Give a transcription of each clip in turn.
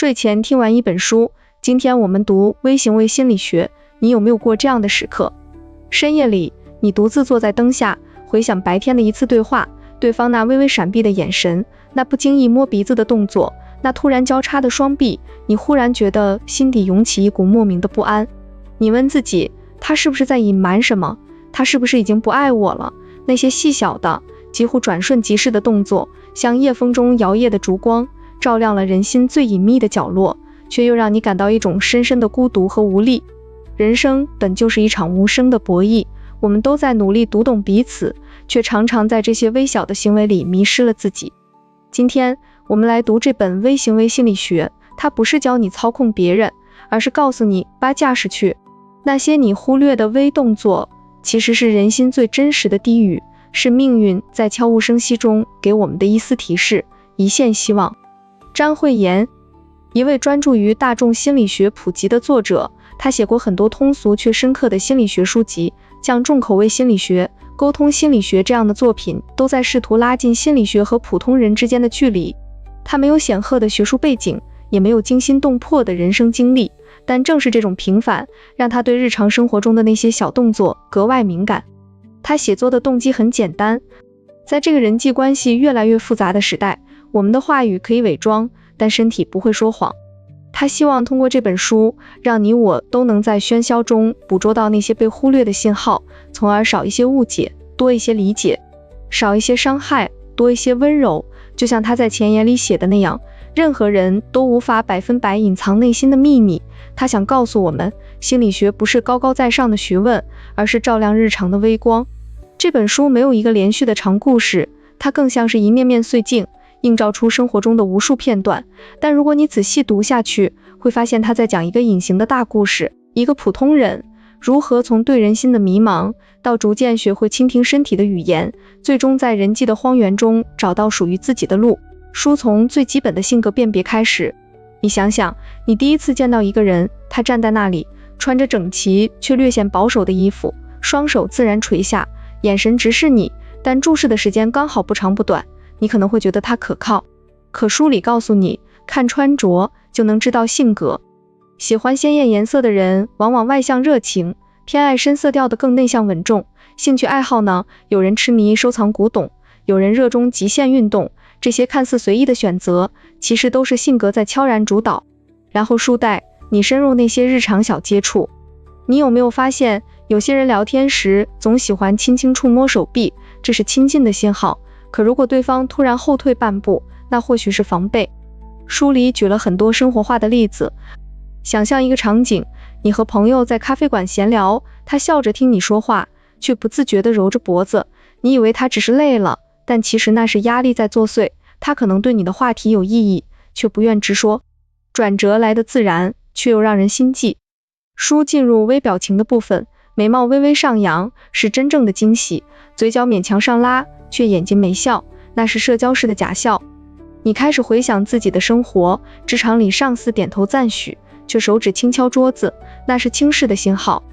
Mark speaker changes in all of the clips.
Speaker 1: 睡前听完一本书，今天我们读微行为心理学，你有没有过这样的时刻？深夜里，你独自坐在灯下，回想白天的一次对话，对方那微微闪避的眼神，那不经意摸鼻子的动作，那突然交叉的双臂，你忽然觉得心底涌起一股莫名的不安。你问自己，他是不是在隐瞒什么？他是不是已经不爱我了？那些细小的几乎转瞬即逝的动作，像夜风中摇曳的烛光，照亮了人心最隐秘的角落，却又让你感到一种深深的孤独和无力。人生本就是一场无声的博弈，我们都在努力读懂彼此，却常常在这些微小的行为里迷失了自己。今天我们来读这本微行为心理学，它不是教你操控别人，而是告诉你把架势去。那些你忽略的微动作，其实是人心最真实的低语，是命运在悄无声息中给我们的一丝提示，一线希望。张慧妍，一位专注于大众心理学普及的作者，他写过很多通俗却深刻的心理学书籍，像重口味心理学、沟通心理学这样的作品，都在试图拉近心理学和普通人之间的距离。他没有显赫的学术背景，也没有惊心动魄的人生经历，但正是这种平凡，让他对日常生活中的那些小动作格外敏感。他写作的动机很简单，在这个人际关系越来越复杂的时代，我们的话语可以伪装，但身体不会说谎。他希望通过这本书，让你我都能在喧嚣中捕捉到那些被忽略的信号，从而少一些误解，多一些理解，少一些伤害，多一些温柔。就像他在前言里写的那样，任何人都无法100%隐藏内心的秘密。他想告诉我们，心理学不是高高在上的学问，而是照亮日常的微光。这本书没有一个连续的长故事，它更像是一面面碎镜，映照出生活中的无数片段。但如果你仔细读下去，会发现他在讲一个隐形的大故事，一个普通人如何从对人心的迷茫，到逐渐学会倾听身体的语言，最终在人际的荒原中找到属于自己的路。书从最基本的性格辨别开始。你想想，你第一次见到一个人，他站在那里，穿着整齐却略显保守的衣服，双手自然垂下，眼神直视你，但注视的时间刚好不长不短，你可能会觉得他可靠。可书里告诉你，看穿着就能知道性格。喜欢鲜艳颜色的人往往外向热情，偏爱深色调的更内向稳重。兴趣爱好呢，有人痴迷收藏古董，有人热衷极限运动。这些看似随意的选择，其实都是性格在悄然主导。然后书带你深入那些日常小接触。你有没有发现，有些人聊天时总喜欢轻轻触摸手臂，这是亲近的信号。可如果对方突然后退半步，那或许是防备。书里举了很多生活化的例子，想象一个场景，你和朋友在咖啡馆闲聊，他笑着听你说话，却不自觉地揉着脖子，你以为他只是累了，但其实那是压力在作祟。他可能对你的话题有异议，却不愿直说。转折来得自然，却又让人心悸。书进入微表情的部分，眉毛微微上扬，是真正的惊喜，嘴角勉强上拉，却眼睛没笑，那是社交式的假笑。你开始回想自己的生活，职场里上司点头赞许，却手指轻敲桌子，那是轻视的信号。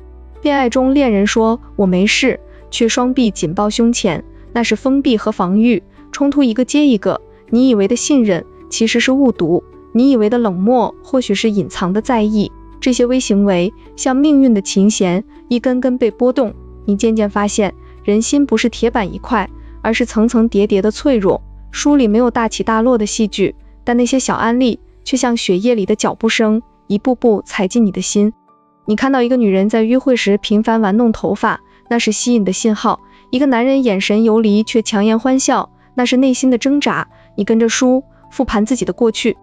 Speaker 1: 恋爱中恋人说我没事，却双臂紧抱胸前，那是封闭和防御。冲突一个接一个，你以为的信任其实是误读，你以为的冷漠或许是隐藏的在意。这些微行为像命运的琴弦，一根根被拨动。你渐渐发现，人心不是铁板一块，而是层层叠叠的脆弱。书里没有大起大落的戏剧，但那些小案例却像血液里的脚步声，一步步踩进你的心。你看到一个女人在约会时频繁玩弄头发，那是吸引的信号。一个男人眼神游离却强颜欢笑，那是内心的挣扎。你跟着书复盘自己的过去，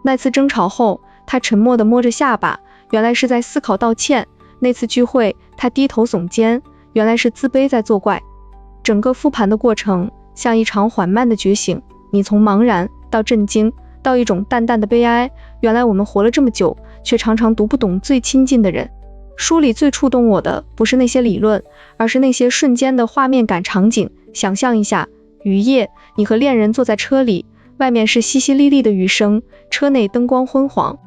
Speaker 1: 那次争吵后，他沉默地摸着下巴，原来是在思考道歉。那次聚会，他低头耸肩，原来是自卑在作怪。整个复盘的过程像一场缓慢的觉醒，你从茫然到震惊，到一种淡淡的悲哀。原来我们活了这么久，却常常读不懂最亲近的人。书里最触动我的不是那些理论，而是那些瞬间的画面感场景。想象一下，雨夜，你和恋人坐在车里，外面是淅淅沥沥的雨声，车内灯光昏黄。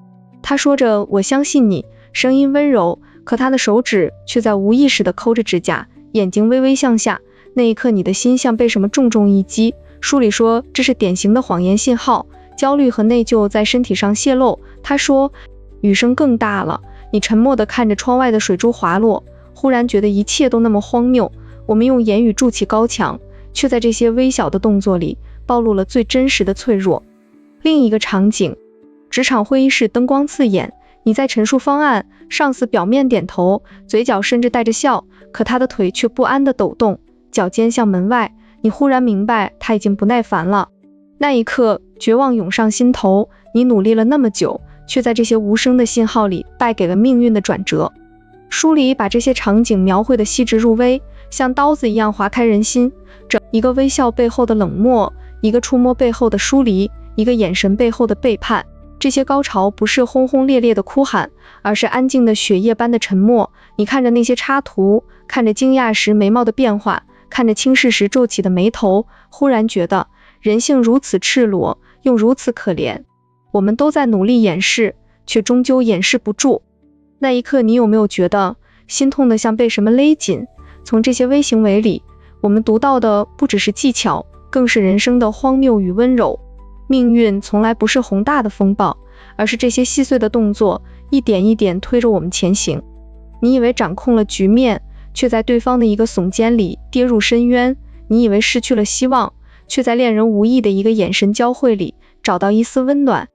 Speaker 1: 他说着我相信你，声音温柔，可他的手指却在无意识地抠着指甲，眼睛微微向下。那一刻你的心像被什么重重一击。书里说这是典型的谎言信号，焦虑和内疚在身体上泄露。他说，雨声更大了，你沉默地看着窗外的水珠滑落，忽然觉得一切都那么荒谬。我们用言语筑起高墙，却在这些微小的动作里暴露了最真实的脆弱。另一个场景，职场会议室灯光刺眼，你在陈述方案，上司表面点头，嘴角甚至带着笑，可他的腿却不安地抖动，脚尖向门外。你忽然明白他已经不耐烦了。那一刻，绝望涌上心头，你努力了那么久，却在这些无声的信号里败给了命运的转折。书里把这些场景描绘得细致入微，像刀子一样划开人心。一个微笑背后的冷漠，一个触摸背后的疏离，一个眼神背后的背叛。这些高潮不是轰轰烈烈的哭喊，而是安静的血液般的沉默。你看着那些插图，看着惊讶时眉毛的变化，看着轻视时皱起的眉头，忽然觉得人性如此赤裸，又如此可怜。我们都在努力掩饰，却终究掩饰不住。那一刻，你有没有觉得心痛的像被什么勒紧？从这些微行为里，我们读到的不只是技巧，更是人生的荒谬与温柔。命运从来不是宏大的风暴，而是这些细碎的动作，一点一点推着我们前行。你以为掌控了局面，却在对方的一个耸肩里跌入深渊；你以为失去了希望，却在恋人无意的一个眼神交汇里找到一丝温暖。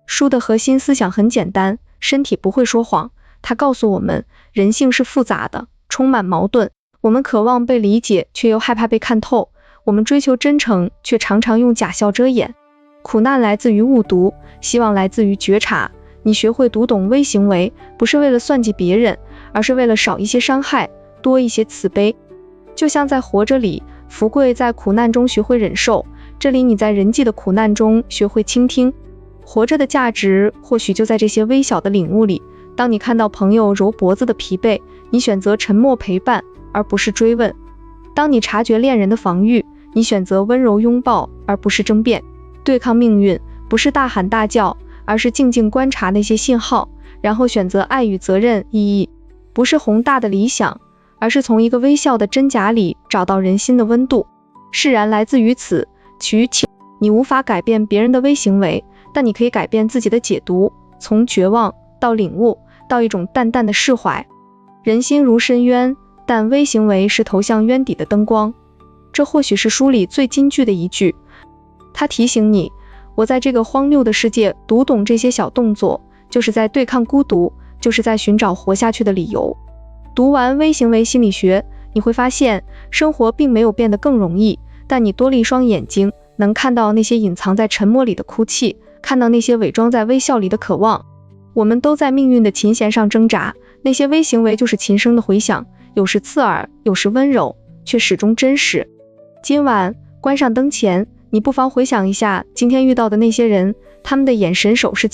Speaker 1: 书的核心思想很简单，身体不会说谎，它告诉我们，人性是复杂的，充满矛盾。我们渴望被理解，却又害怕被看透；我们追求真诚，却常常用假笑遮掩。苦难来自于误读，希望来自于觉察。你学会读懂微行为，不是为了算计别人，而是为了少一些伤害，多一些慈悲。就像在活着里，福贵在苦难中学会忍受，这里你在人际的苦难中学会倾听。活着的价值或许就在这些微小的领悟里。当你看到朋友揉脖子的疲惫，你选择沉默陪伴，而不是追问；当你察觉恋人的防御，你选择温柔拥抱，而不是争辩。对抗命运，不是大喊大叫，而是静静观察那些信号，然后选择爱与责任意义。不是宏大的理想，而是从一个微笑的真假里找到人心的温度。释然来自于此，起于情。你无法改变别人的微行为，但你可以改变自己的解读，从绝望到领悟，到一种淡淡的释怀。人心如深渊，但微行为是投向渊底的灯光。这或许是书里最金句的一句。它提醒你，我在这个荒谬的世界读懂这些小动作，就是在对抗孤独，就是在寻找活下去的理由。读完微行为心理学，你会发现生活并没有变得更容易，但你多了一双眼睛，能看到那些隐藏在沉默里的哭泣，看到那些伪装在微笑里的渴望。我们都在命运的琴弦上挣扎，那些微行为就是琴声的回响，有时刺耳，有时温柔，却始终真实。今晚关上灯前，你不妨回想一下今天遇到的那些人，他们的眼神、手势、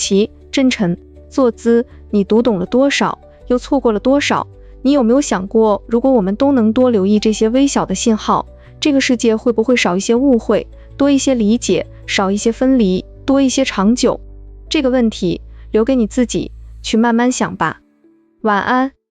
Speaker 1: 真诚、坐姿，你读懂了多少，又错过了多少？你有没有想过，如果我们都能多留意这些微小的信号，这个世界会不会少一些误会，多一些理解，少一些分离，多一些长久？这个问题留给你自己去慢慢想吧。晚安。